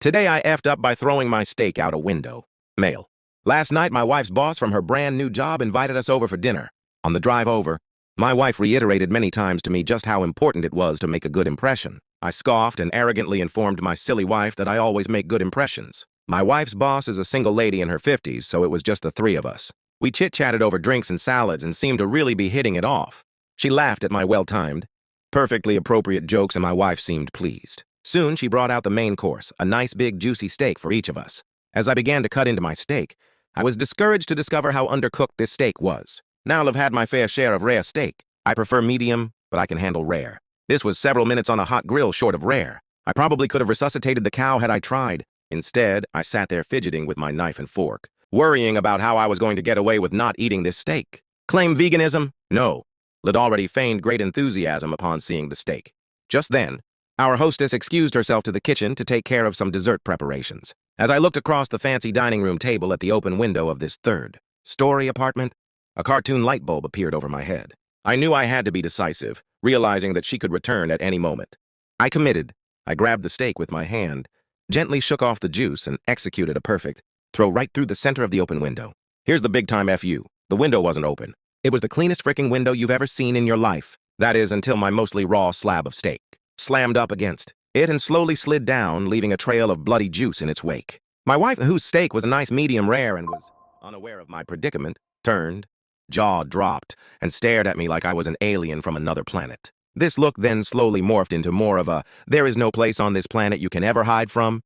Today I effed up by throwing my steak out a window. Mail. Last night, my wife's boss from her brand new job invited us over for dinner. On the drive over, my wife reiterated many times to me just how important it was to make a good impression. I scoffed and arrogantly informed my silly wife that I always make good impressions. My wife's boss is a single lady in her 50s, so it was just the three of us. We chit-chatted over drinks and salads and seemed to really be hitting it off. She laughed at my well-timed, perfectly appropriate jokes and my wife seemed pleased. Soon she brought out the main course, a nice big juicy steak for each of us. As I began to cut into my steak, I was discouraged to discover how undercooked this steak was. Now I've had my fair share of rare steak. I prefer medium, but I can handle rare. This was several minutes on a hot grill short of rare. I probably could have resuscitated the cow had I tried. Instead, I sat there fidgeting with my knife and fork, worrying about how I was going to get away with not eating this steak. Claim veganism? No. Lyd already feigned great enthusiasm upon seeing the steak. Just then, our hostess excused herself to the kitchen to take care of some dessert preparations. As I looked across the fancy dining room table at the open window of this third-story apartment, a cartoon light bulb appeared over my head. I knew I had to be decisive, realizing that she could return at any moment. I committed. I grabbed the steak with my hand, gently shook off the juice, and executed a perfect throw right through the center of the open window. Here's the big-time FU. The window wasn't open. It was the cleanest fricking window you've ever seen in your life. That is, until my mostly raw slab of steak slammed up against it and slowly slid down, leaving a trail of bloody juice in its wake. My wife, whose steak was a nice medium rare and was unaware of my predicament, turned, jaw dropped, and stared at me like I was an alien from another planet. This look then slowly morphed into more of a, there is no place on this planet you can ever hide from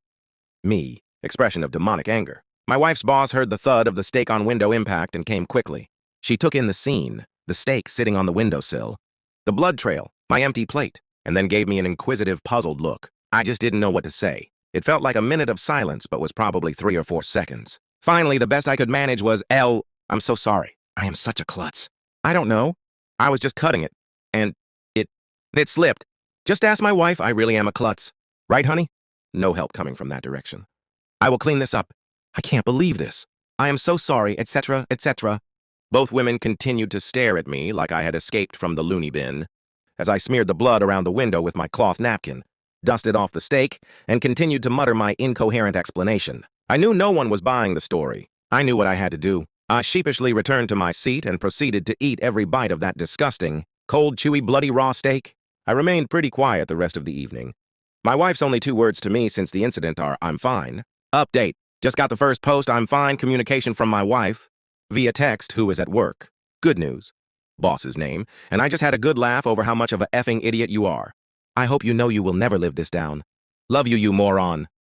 me expression of demonic anger. My wife's boss heard the thud of the steak on window impact and came quickly. She took in the scene, the steak sitting on the windowsill, the blood trail, my empty plate, and then gave me an inquisitive, puzzled look. I just didn't know what to say. It felt like a minute of silence, but was probably 3 or 4 seconds. Finally, the best I could manage was, I'm so sorry. I am such a klutz. I don't know. I was just cutting it, and it slipped. Just ask my wife, I really am a klutz. Right, honey? No help coming from that direction. I will clean this up. I can't believe this. I am so sorry, etc., etc. Both women continued to stare at me like I had escaped from the loony bin, as I smeared the blood around the window with my cloth napkin, dusted off the steak, and continued to mutter my incoherent explanation. I knew no one was buying the story. I knew what I had to do. I sheepishly returned to my seat and proceeded to eat every bite of that disgusting, cold, chewy, bloody raw steak. I remained pretty quiet the rest of the evening. My wife's only 2 words to me since the incident are, I'm fine. Update. Just got the first post, I'm fine, communication from my wife, via text, who is at work. Good news. Boss's name, and I just had a good laugh over how much of a effing idiot you are. I hope you know you will never live this down. Love you, you moron.